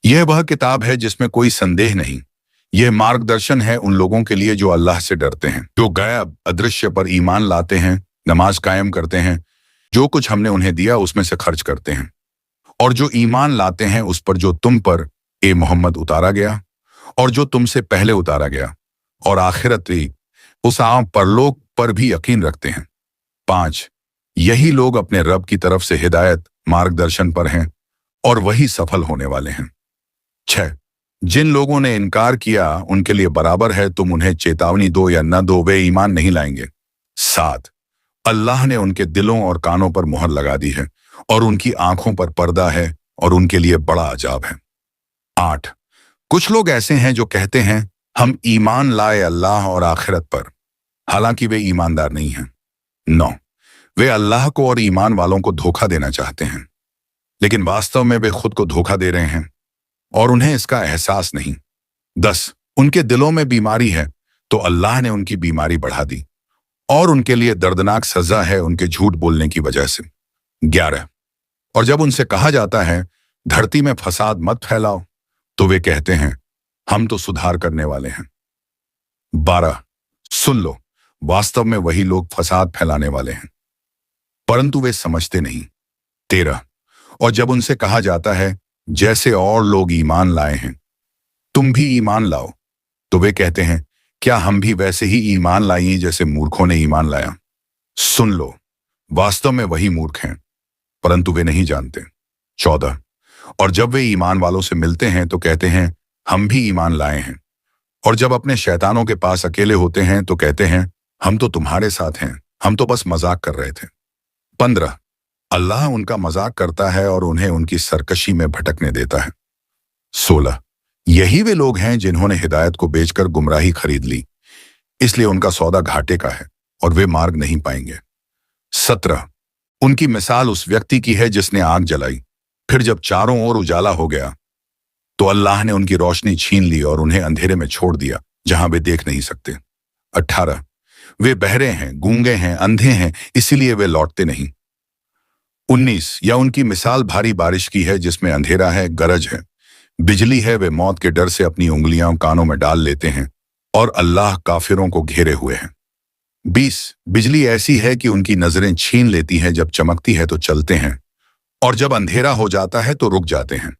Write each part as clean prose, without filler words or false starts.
यह वह किताब है जिसमें कोई संदेह नहीं। यह मार्गदर्शन है उन लोगों के लिए जो अल्लाह से डरते हैं, जो गायब अदृश्य पर ईमान लाते हैं, नमाज कायम करते हैं, जो कुछ हमने उन्हें दिया उसमें से खर्च करते हैं, और जो ईमान लाते हैं उस पर जो तुम पर ए मोहम्मद उतारा गया और जो तुमसे पहले उतारा गया, और आखिरत उस आम परलोक पर भी यकीन रखते हैं। 5 यही लोग अपने रब की तरफ से हिदायत मार्गदर्शन पर हैं और वही सफल होने वाले हैं। 6 जिन लोगों ने इनकार किया उनके लिए बराबर है, तुम उन्हें चेतावनी दो या न दो, वे ईमान नहीं लाएंगे। 7 अल्लाह ने उनके दिलों और कानों पर मुहर लगा दी है और उनकी आंखों पर पर्दा है और उनके लिए बड़ा अजाब है। 8 कुछ लोग ऐसे हैं जो कहते हैं हम ईमान लाए अल्लाह और आखिरत पर, हालांकि वे ईमानदार नहीं हैं। 9 वे अल्लाह को और ईमान वालों को धोखा देना चाहते हैं, लेकिन वास्तव में वे खुद को धोखा दे रहे हैं और उन्हें इसका एहसास नहीं। 10 उनके दिलों में बीमारी है तो अल्लाह ने उनकी बीमारी बढ़ा दी और उनके लिए दर्दनाक सजा है उनके झूठ बोलने की वजह से। 11 और जब उनसे कहा जाता है धरती में फसाद मत फैलाओ, तो वे कहते हैं हम तो सुधार करने वाले हैं। 12 सुन लो, वास्तव में वही लोग फसाद फैलाने वाले हैं, परंतु वे समझते नहीं। 13 और जब उनसे कहा जाता है जैसे और लोग ईमान लाए हैं तुम भी ईमान लाओ, तो वे कहते हैं क्या हम भी वैसे ही ईमान लाइए जैसे मूर्खों ने ईमान लाया। सुन लो, वास्तव में वही मूर्ख हैं, परंतु वे नहीं जानते। 14 और जब वे ईमान वालों से मिलते हैं तो कहते हैं हम भी ईमान लाए हैं, और जब अपने शैतानों के पास अकेले होते हैं तो कहते हैं हम तो तुम्हारे साथ हैं, हम तो बस मजाक कर रहे थे। 15 अल्लाह उनका मजाक करता है और उन्हें उनकी सरकशी में भटकने देता है। 16 यही वे लोग हैं जिन्होंने हिदायत को बेचकर गुमराही खरीद ली, इसलिए उनका सौदा घाटे का है और वे मार्ग नहीं पाएंगे। 17 उनकी मिसाल उस व्यक्ति की है जिसने आग जलाई, फिर जब चारों ओर उजाला हो गया तो अल्लाह ने उनकी रोशनी छीन ली और उन्हें अंधेरे में छोड़ दिया जहां वे देख नहीं सकते। 18 वे बहरे हैं, गूंगे हैं, अंधे हैं, इसीलिए वे लौटते नहीं। 19 या उनकी मिसाल भारी बारिश की है जिसमें अंधेरा है, गरज है, बिजली है, वे मौत के डर से अपनी उंगलियां कानों में डाल लेते हैं और अल्लाह काफिरों को घेरे हुए हैं। 20 बिजली ऐसी है कि उनकी नजरें छीन लेती हैं, जब चमकती है तो चलते हैं और जब अंधेरा हो जाता है तो रुक जाते हैं।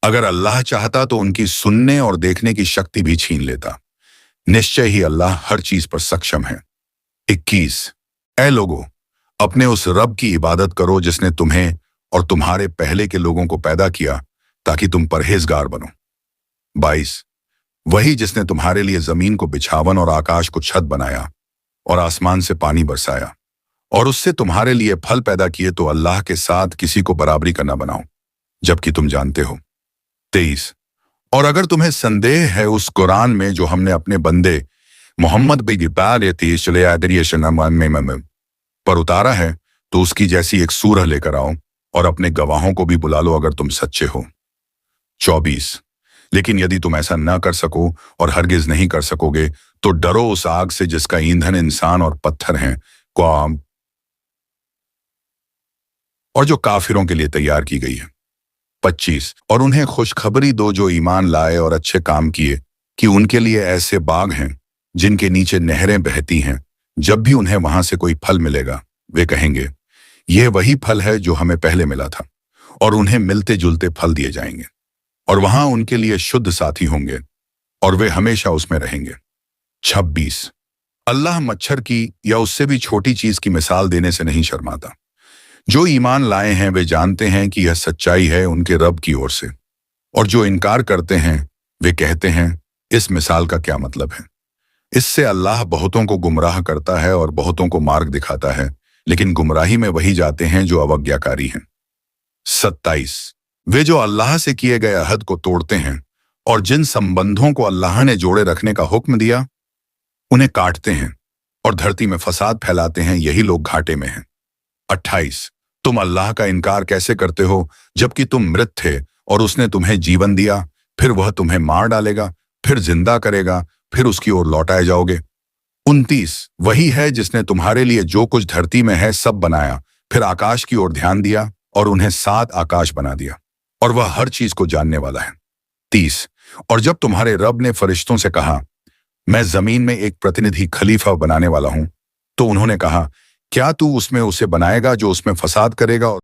अगर अल्लाह चाहता तो उनकी सुनने और देखने की शक्ति भी छीन लेता। निश्चय ही अल्लाह हर चीज पर सक्षम है। 21 ऐ लोगों, अपने उस रब की इबादत करो जिसने तुम्हें और तुम्हारे पहले के लोगों को पैदा किया ताकि तुम परहेजगार बनो। 22 वही जिसने तुम्हारे लिए जमीन को बिछावन और आकाश को छत बनाया और आसमान से पानी बरसाया और उससे तुम्हारे लिए फल पैदा किए, तो अल्लाह के साथ किसी को बराबरी का न बनाओ जबकि तुम जानते हो। 23 और अगर तुम्हें संदेह है उस कुरान में जो हमने अपने बंदे मोहम्मद पर उतारा है, तो उसकी जैसी एक सूरह लेकर आओ और अपने गवाहों को भी बुला लो अगर तुम सच्चे हो। 24 लेकिन यदि तुम ऐसा न कर सको और हरगिज नहीं कर सकोगे तो डरो उस आग से जिसका ईंधन इंसान और पत्थर हैं, कौम और जो काफिरों के लिए तैयार की गई है। 25 और उन्हें खुशखबरी दो जो ईमान लाए और अच्छे काम किए कि उनके लिए ऐसे बाग हैं जिनके नीचे नहरें बहती हैं, जब भी उन्हें वहां से कोई फल मिलेगा वे कहेंगे यह वही फल है जो हमें पहले मिला था, और उन्हें मिलते जुलते फल दिए जाएंगे और वहां उनके लिए शुद्ध साथी होंगे और वे हमेशा उसमें रहेंगे। 26 अल्लाह मच्छर की या उससे भी छोटी चीज की मिसाल देने से नहीं शर्माता। जो ईमान लाए हैं वे जानते हैं कि यह सच्चाई है उनके रब की ओर से, और जो इनकार करते हैं वे कहते हैं इस मिसाल का क्या मतलब है। इससे अल्लाह बहुतों को गुमराह करता है और बहुतों को मार्ग दिखाता है, लेकिन गुमराही में वही जाते हैं जो अवज्ञाकारी हैं। 27 वे जो अल्लाह से किए गए अहद को तोड़ते हैं और जिन संबंधों को अल्लाह ने जोड़े रखने का हुक्म दिया उन्हें काटते हैं और धरती में फसाद फैलाते हैं, यही लोग घाटे में हैं। 28 तुम अल्लाह का इनकार कैसे करते हो जबकि तुम मृत थे और उसने तुम्हें जीवन दिया, फिर वह तुम्हें मार डालेगा, फिर जिंदा करेगा, फिर उसकी ओर लौटाए जाओगे। 29 वही है जिसने तुम्हारे लिए जो कुछ धरती में है सब बनाया, फिर आकाश की ओर ध्यान दिया और उन्हें 7 आकाश बना दिया, और वह हर चीज को जानने वाला है। 30। और जब तुम्हारे रब ने फरिश्तों से कहा, मैं जमीन में एक प्रतिनिधि खलीफा बनाने वाला हूं, तो उन्होंने कहा, क्या तू उसमें उसे बनाएगा जो उसमें फसाद करेगा